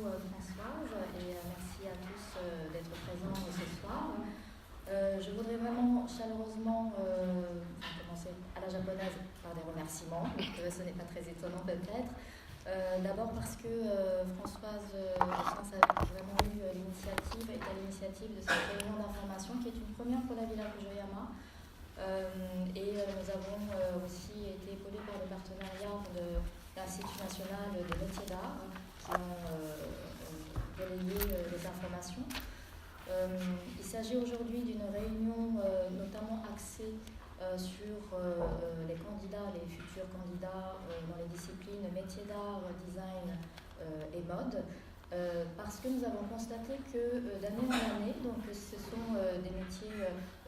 beaucoup Françoise et merci à tous d'être présents ce soir. Je voudrais vraiment chaleureusement commencer à la japonaise par des remerciements. Ce n'est pas très étonnant peut-être. D'abord parce que Françoise a vraiment eu l'initiative, est à l'initiative de cette réunion d'information qui est une première pour la Villa Kujoyama. Et nous avons aussi été épaulés par le partenariat de l'Institut national des métiers d'art qui ont relayé les informations. Il s'agit aujourd'hui d'une réunion notamment axée sur les candidats, les futurs candidats dans les disciplines métiers d'art, design et mode. Parce que nous avons constaté que d'année en année, donc ce sont des métiers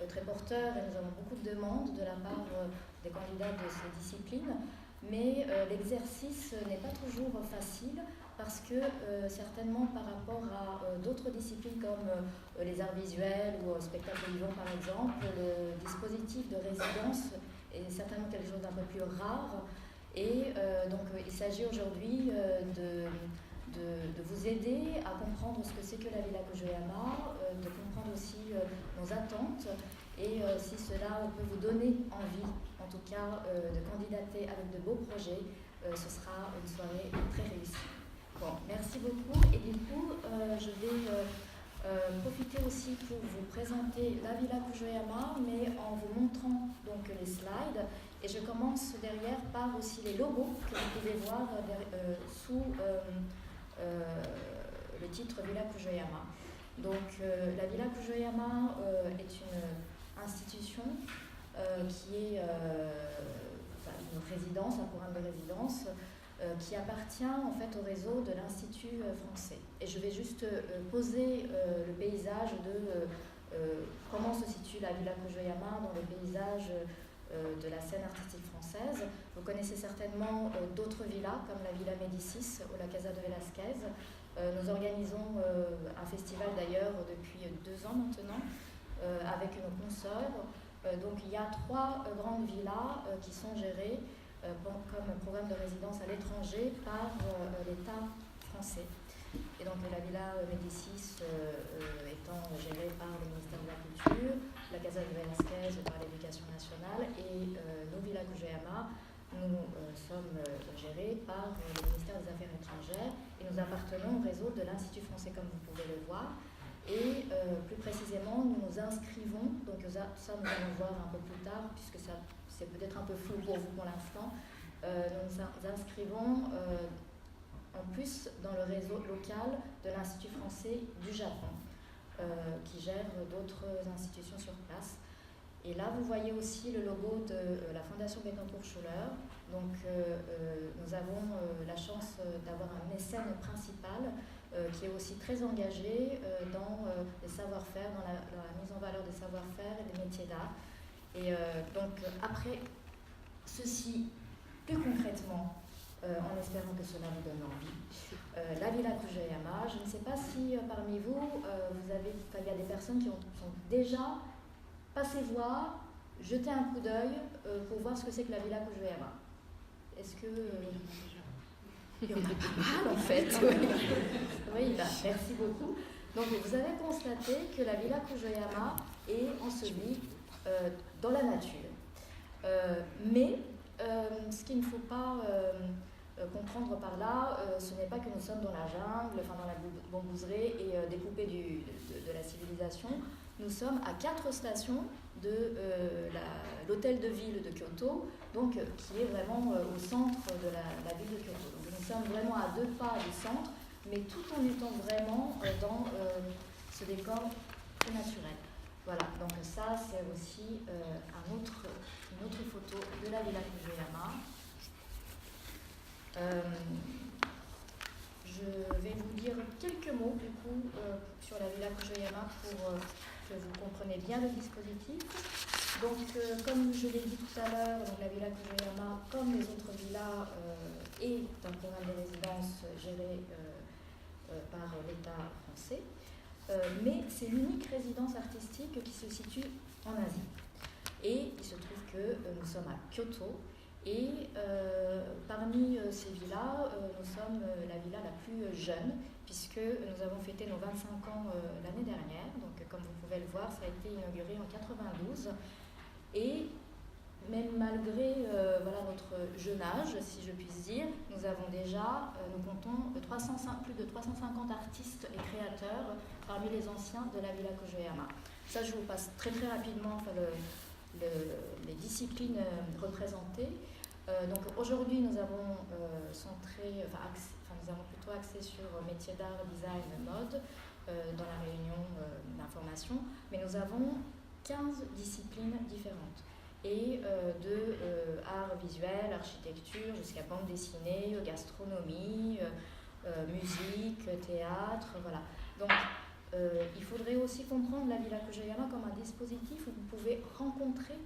très porteurs et nous avons beaucoup de demandes de la part des candidats de ces disciplines, mais l'exercice n'est pas toujours facile parce que certainement par rapport à d'autres disciplines comme les arts visuels ou spectacles vivants par exemple, le dispositif de résidence est certainement quelque chose d'un peu plus rare et donc il s'agit aujourd'hui de vous aider à comprendre ce que c'est que la Villa Kujoyama, de comprendre aussi nos attentes et si cela peut vous donner envie, en tout cas, de candidater avec de beaux projets, ce sera une soirée très réussie. Bon, merci beaucoup et du coup, je vais profiter aussi pour vous présenter la Villa Kujoyama, mais en vous montrant donc les slides et je commence derrière par aussi les logos que vous pouvez voir sous le titre Villa Kujoyama. Donc la Villa Kujoyama est une institution qui est une résidence, un programme de résidence qui appartient en fait au réseau de l'Institut français. Et je vais juste poser le paysage de comment se situe la Villa Kujoyama dans le paysage de la scène artistique française. Vous connaissez certainement d'autres villas comme la Villa Médicis ou la Casa de Velázquez. Nous organisons un festival d'ailleurs depuis 2 ans maintenant avec nos consoeurs. Donc il y a 3 grandes villas qui sont gérées comme programme de résidence à l'étranger par l'État français. Et donc la Villa Médicis étant gérée par le ministère de la Culture, la Casa de Velázquez par l'Éducation nationale et nos Villa Kujoyama, nous sommes gérés par le ministère des Affaires étrangères et nous appartenons au réseau de l'Institut français comme vous pouvez le voir. Et plus précisément, nous nous inscrivons, donc ça nous allons voir un peu plus tard puisque ça c'est peut-être un peu flou pour vous pour l'instant, nous nous inscrivons en plus dans le réseau local de l'Institut français du Japon, qui gère d'autres institutions sur place. Et là, vous voyez aussi le logo de la Fondation Bettencourt-Schuller. Donc, nous avons la chance d'avoir un mécène principal qui est aussi très engagé dans les savoir-faire, dans la mise en valeur des savoir-faire et des métiers d'art. Et donc, après ceci, plus concrètement, en espérant que cela vous donne envie. La Villa Kujoyama, je ne sais pas si parmi vous, il y a des personnes qui sont déjà passées voir, jeter un coup d'œil pour voir ce que c'est que la Villa Kujoyama. Est-ce que... il y en a pas mal en fait. Oui, merci beaucoup. Donc vous avez constaté que la Villa Kujoyama est ensevelie dans la nature. Mais ce qu'il ne faut pas comprendre par là, ce n'est pas que nous sommes dans la jungle, dans la bambouserie et découpés de la civilisation. Nous sommes à 4 stations de l'hôtel de ville de Kyoto, donc, qui est vraiment au centre de la ville de Kyoto. Donc, nous sommes vraiment à 2 pas du centre, mais tout en étant vraiment dans ce décor très naturel. Voilà, donc ça c'est aussi une autre photo de la Villa Kujoyama. Je vais vous dire quelques mots du coup sur la Villa Kujoyama pour que vous compreniez bien le dispositif. Donc comme je l'ai dit tout à l'heure, la Villa Kujoyama, comme les autres villas, est un programme de résidence géré par l'État français. Mais c'est l'unique résidence artistique qui se situe en Asie. Et il se trouve que nous sommes à Kyoto Et parmi ces villas, nous sommes la villa la plus jeune, puisque nous avons fêté nos 25 ans l'année dernière. Donc, comme vous pouvez le voir, ça a été inauguré en 92. Et même malgré notre jeune âge, si je puis dire, nous avons déjà, nous comptons plus de 350 artistes et créateurs parmi les anciens de la Villa Kojoyama. Ça, je vous passe très très rapidement les disciplines représentées. Donc aujourd'hui, nous avons nous avons plutôt axé sur métiers d'art, design, mode dans la réunion d'information, mais nous avons 15 disciplines différentes. Et de art visuel, architecture, jusqu'à bande dessinée, gastronomie, musique, théâtre, voilà. Donc, il faudrait aussi comprendre la Villa Kojoyama comme un dispositif où vous pouvez rencontrer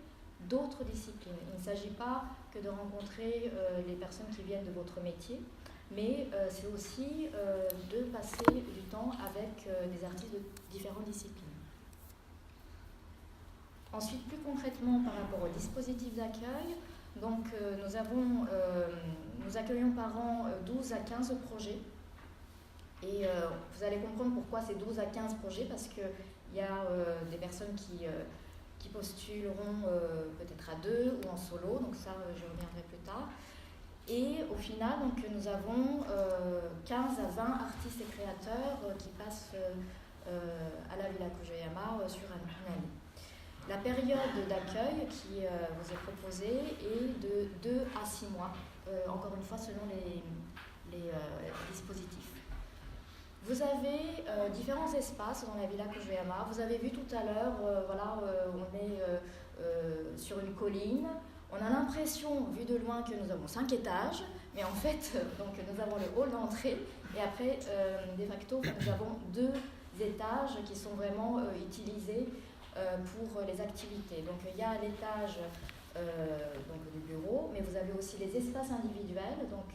d'autres disciplines. Il ne s'agit pas que de rencontrer les personnes qui viennent de votre métier, mais c'est aussi de passer du temps avec des artistes de différentes disciplines. Ensuite, plus concrètement par rapport au dispositif d'accueil, donc nous accueillons par an 12 à 15 projets. Et vous allez comprendre pourquoi c'est 12 à 15 projets, parce qu'il y a des personnes qui postuleront peut-être à 2 ou en solo, donc ça je reviendrai plus tard. Et au final, donc, nous avons 15 à 20 artistes et créateurs qui passent à la Villa Kojoyama sur une année. La période d'accueil qui vous est proposée est de 2 à 6 mois, encore une fois selon les dispositifs. Vous avez différents espaces dans la Villa Kojoyama. Vous avez vu tout à l'heure, on est sur une colline. On a l'impression, vu de loin, que nous avons 5 étages, mais en fait, donc, nous avons le hall d'entrée et après, de facto, nous avons 2 étages qui sont vraiment utilisés pour les activités. Donc il y a l'étage du bureau, mais vous avez aussi les espaces individuels, donc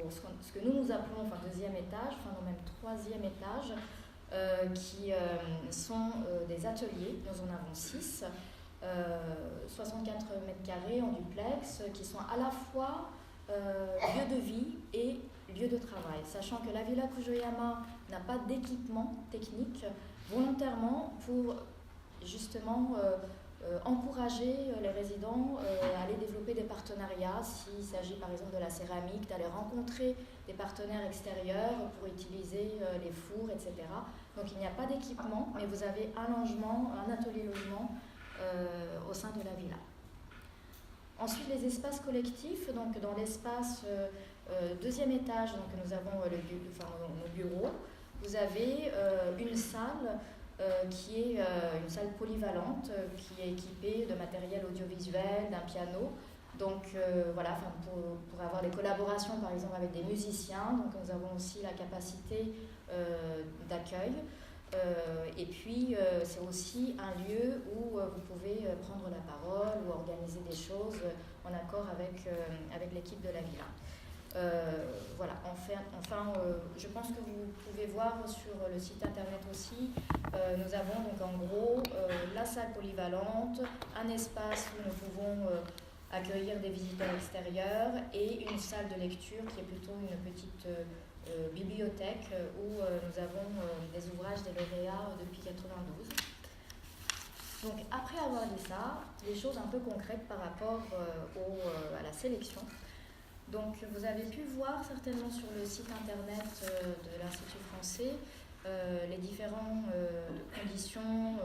ce que nous appelons deuxième étage, même troisième étage, qui sont des ateliers. Nous en avons 6, 64 mètres carrés en duplex, qui sont à la fois lieu de vie et lieu de travail, sachant que la Villa Kojoyama n'a pas d'équipement technique, volontairement pour justement encourager les résidents à aller développer des partenariats, s'il s'agit par exemple de la céramique, d'aller rencontrer des partenaires extérieurs pour utiliser les fours, etc. Donc il n'y a pas d'équipement, mais vous avez un logement, un atelier logement au sein de la villa. Ensuite, les espaces collectifs, donc dans l'espace deuxième étage, donc nous avons nos bureaux. Vous avez une salle qui est une salle polyvalente, qui est équipée de matériel audiovisuel, d'un piano. Donc pour avoir des collaborations par exemple avec des musiciens, donc nous avons aussi la capacité d'accueil. Et puis c'est aussi un lieu où vous pouvez prendre la parole ou organiser des choses en accord avec l'équipe de la villa. Je pense que vous pouvez voir sur le site internet aussi, nous avons donc en gros la salle polyvalente, un espace où nous pouvons accueillir des visiteurs extérieurs et une salle de lecture qui est plutôt une petite bibliothèque où nous avons des ouvrages des lauréats depuis 92. Donc après avoir dit ça, des choses un peu concrètes par rapport à la sélection. Donc vous avez pu voir certainement sur le site internet de l'Institut français les différentes conditions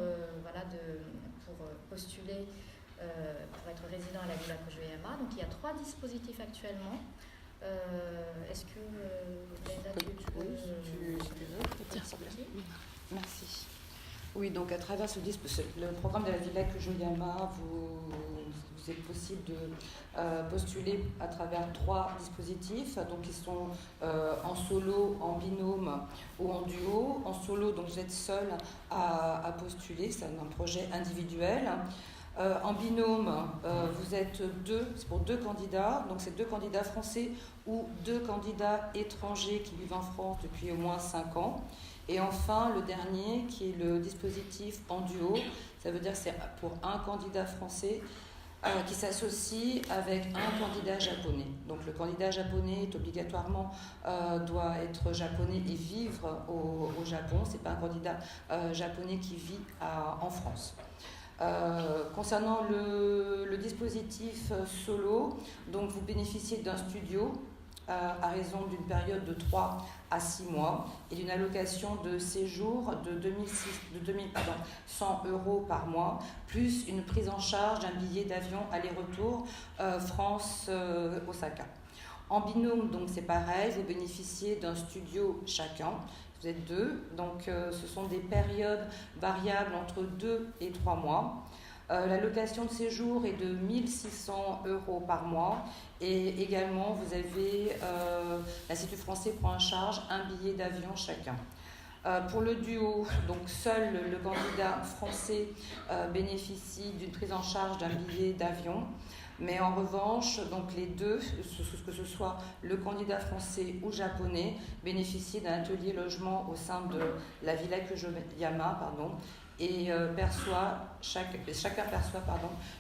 pour postuler pour être résident à la Villa Kojoyama. Donc il y a 3 dispositifs actuellement. Est-ce que Linda, tu veux Merci. Oui, donc à travers le programme de la Villa Kojoyama, vous êtes possible de postuler à travers 3 dispositifs, donc ils sont en solo, en binôme ou en duo. En solo, donc vous êtes seul à postuler, c'est un projet individuel. En binôme, vous êtes 2, c'est pour 2 candidats, donc c'est 2 candidats français ou 2 candidats étrangers qui vivent en France depuis au moins 5 ans. Et enfin, le dernier, qui est le dispositif en duo, ça veut dire que c'est pour un candidat français qui s'associe avec un candidat japonais. Donc le candidat japonais est obligatoirement doit être japonais et vivre au Japon. C'est pas un candidat japonais qui vit en France. Concernant le dispositif solo, donc vous bénéficiez d'un studio à raison d'une période de 3 à 6 mois et d'une allocation de séjour de 100 € par mois, plus une prise en charge d'un billet d'avion aller-retour France-Osaka. En binôme, donc c'est pareil, vous bénéficiez d'un studio chacun. Vous êtes 2, donc ce sont des périodes variables entre 2 et 3 mois. La location de séjour est de 1 600 € par mois et également vous avez l'Institut français prend en charge un billet d'avion chacun. Pour le duo, donc seul le candidat français bénéficie d'une prise en charge d'un billet d'avion. Mais en revanche, donc les deux, que ce soit le candidat français ou japonais, bénéficient d'un atelier logement au sein de la Villa Kujoyama, et chacun perçoit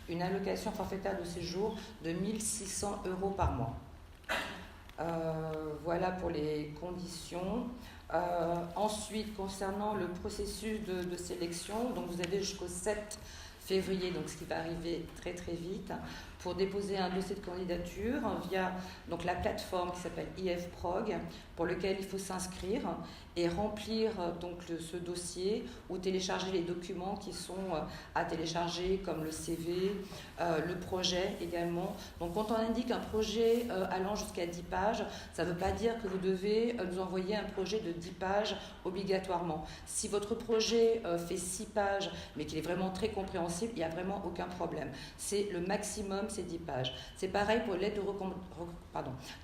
une allocation forfaitaire de séjour de 1 600 € par mois. Voilà pour les conditions. Ensuite, concernant le processus de sélection, donc vous avez jusqu'au 7 février, donc ce qui va arriver très très vite, pour déposer un dossier de candidature via donc la plateforme qui s'appelle IFProg, pour lequel il faut s'inscrire et remplir donc ce dossier ou télécharger les documents qui sont à télécharger comme le CV, le projet également. Donc quand on indique un projet allant jusqu'à 10 pages, ça ne veut pas dire que vous devez nous envoyer un projet de 10 pages obligatoirement. Si votre projet fait 6 pages mais qu'il est vraiment très compréhensible, il n'y a vraiment aucun problème. C'est le maximum, c'est 10 pages. C'est pareil pour les lettres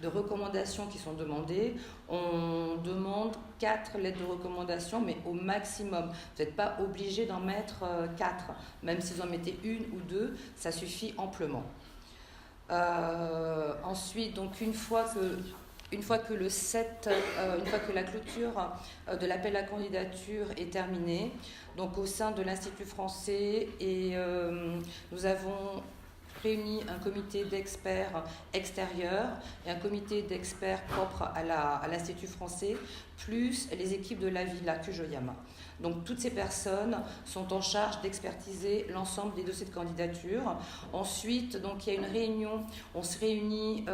de recommandation qui sont demandées. On demande 4 lettres de recommandation, mais au maximum. Vous n'êtes pas obligé d'en mettre 4. Même si vous en mettez 1 ou 2, ça suffit amplement. Ensuite, donc une fois que la clôture de l'appel à candidature est terminée, donc au sein de l'Institut français, nous avons réuni un comité d'experts extérieurs et un comité d'experts propre à l'Institut français, plus les équipes de la Villa Kujoyama. Donc toutes ces personnes sont en charge d'expertiser l'ensemble des dossiers de candidature. Ensuite, donc il y a une réunion, on se réunit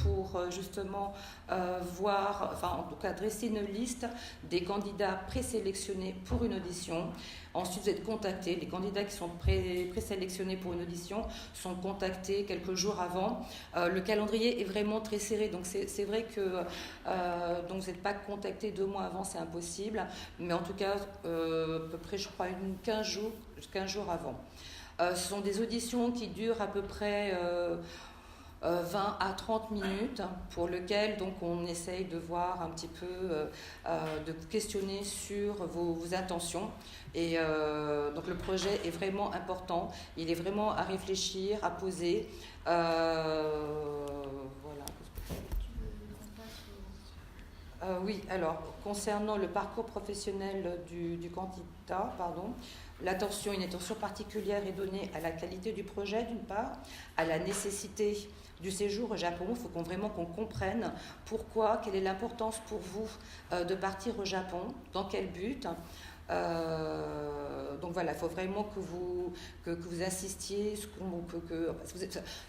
pour justement dresser une liste des candidats présélectionnés pour une audition. Ensuite, vous êtes contactés. Les candidats qui sont présélectionnés pour une audition sont contactés quelques jours avant. Le calendrier est vraiment très serré, donc c'est vrai que donc vous n'êtes pas contactés 2 mois avant, c'est impossible. Mais en tout cas, à peu près, je crois, 15 jours avant. Ce sont des auditions qui durent à peu près 20 à 30 minutes, pour lequel donc on essaye de voir un petit peu, de questionner sur vos intentions. Et donc le projet est vraiment important, il est vraiment à réfléchir, à poser. Voilà. Oui, alors concernant le parcours professionnel du candidat, une attention particulière est donnée à la qualité du projet d'une part, à la nécessité du séjour au Japon. Il faut vraiment qu'on comprenne pourquoi, quelle est l'importance pour vous de partir au Japon, dans quel but. Donc voilà, il faut vraiment que vous insistiez.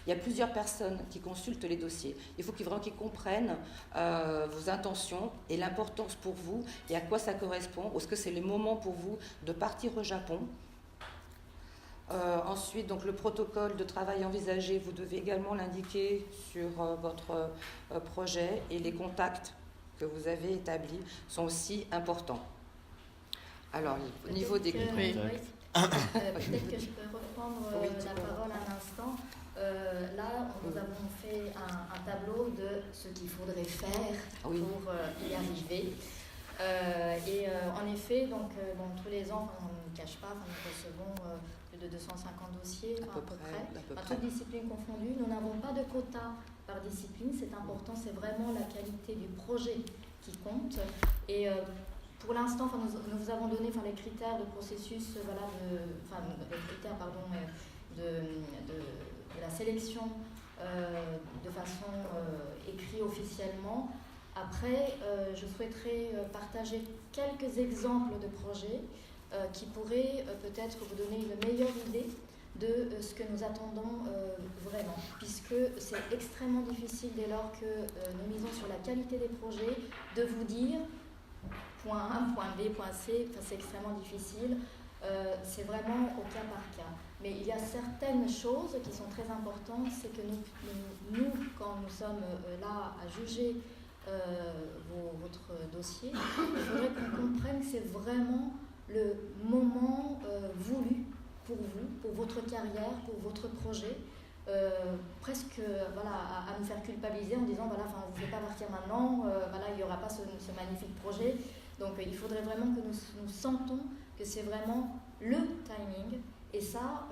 Il y a plusieurs personnes qui consultent les dossiers. Il faut qu'ils comprennent vos intentions et l'importance pour vous et à quoi ça correspond. Est-ce que c'est le moment pour vous de partir au Japon? Ensuite, donc, le protocole de travail envisagé, vous devez également l'indiquer sur votre projet, et les contacts que vous avez établis sont aussi importants. Alors, au niveau des... Peut-être que je peux reprendre la parole un instant. Là, nous avons fait un tableau de ce qu'il faudrait faire pour y arriver. En effet, donc, tous les ans, on ne cache pas, nous recevons plus de 250 dossiers, à peu près. Toutes disciplines confondues. Nous n'avons pas de quota par discipline. C'est important, c'est vraiment la qualité du projet qui compte. Et pour l'instant, nous vous avons donné les critères de processus, les critères de la sélection de façon écrite officiellement. Après, je souhaiterais partager quelques exemples de projets qui pourraient peut-être vous donner une meilleure idée de ce que nous attendons vraiment, puisque c'est extrêmement difficile dès lors que nous misons sur la qualité des projets de vous dire point A, point B, point C, c'est extrêmement difficile, c'est vraiment au cas par cas. Mais il y a certaines choses qui sont très importantes, c'est que nous, quand nous sommes là à juger votre dossier, il faudrait qu'on comprenne que c'est vraiment le moment voulu pour vous, pour votre carrière, pour votre projet, presque voilà, à nous faire culpabiliser en disant voilà, on ne vous fait pas partir maintenant, voilà, il n'y aura pas ce magnifique projet. Donc il faudrait vraiment que nous sentons que c'est vraiment le timing. Et ça,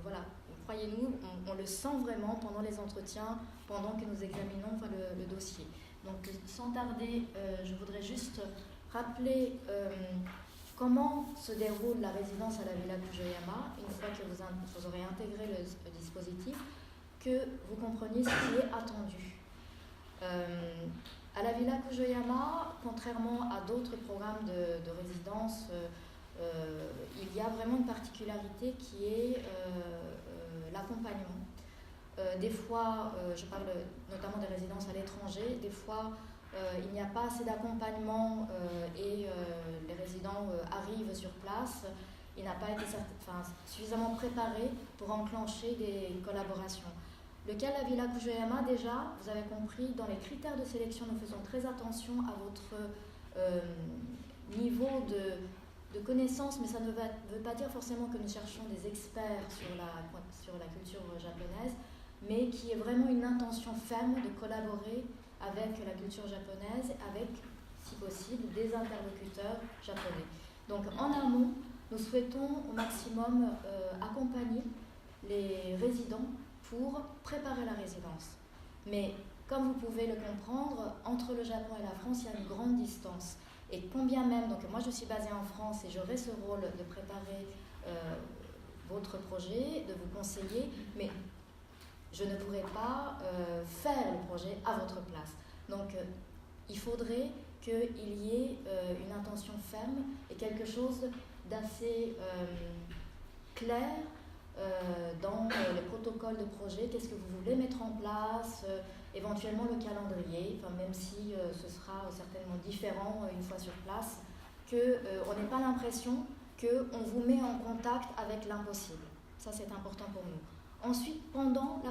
voilà, croyez-nous, on le sent vraiment pendant les entretiens, pendant que nous examinons le dossier. Donc sans tarder, je voudrais juste rappeler comment se déroule la résidence à la Villa Kujoyama, une fois que vous aurez intégré le dispositif, que vous compreniez ce qui est attendu. À la Villa Kujoyama, contrairement à d'autres programmes de résidence, il y a vraiment une particularité qui est l'accompagnement. Des fois, je parle notamment des résidences à l'étranger, des fois il n'y a pas assez d'accompagnement et les résidents arrivent sur place. Il n'a pas été suffisamment préparé pour enclencher des collaborations. Le cas de la Villa Kujoyama, déjà, vous avez compris, dans les critères de sélection, nous faisons très attention à votre niveau de connaissance, mais ça ne veut pas dire forcément que nous cherchons des experts sur la culture japonaise, mais qui est vraiment une intention ferme de collaborer avec la culture japonaise, avec, si possible, des interlocuteurs japonais. Donc en amont, nous souhaitons au maximum accompagner les résidents pour préparer la résidence. Mais comme vous pouvez le comprendre, entre le Japon et la France, il y a une grande distance. Et combien même, donc moi je suis basée en France et j'aurai ce rôle de préparer votre projet, de vous conseiller, mais je ne pourrai pas faire le projet à votre place. Donc il faudrait qu'il y ait une intention ferme et quelque chose d'assez clair dans les protocoles de projet. Qu'est-ce que vous voulez mettre en place, éventuellement le calendrier, même si ce sera certainement différent une fois sur place, qu'on n'ait pas l'impression qu'on vous met en contact avec l'impossible. Ça, c'est important pour nous. Ensuite, pendant la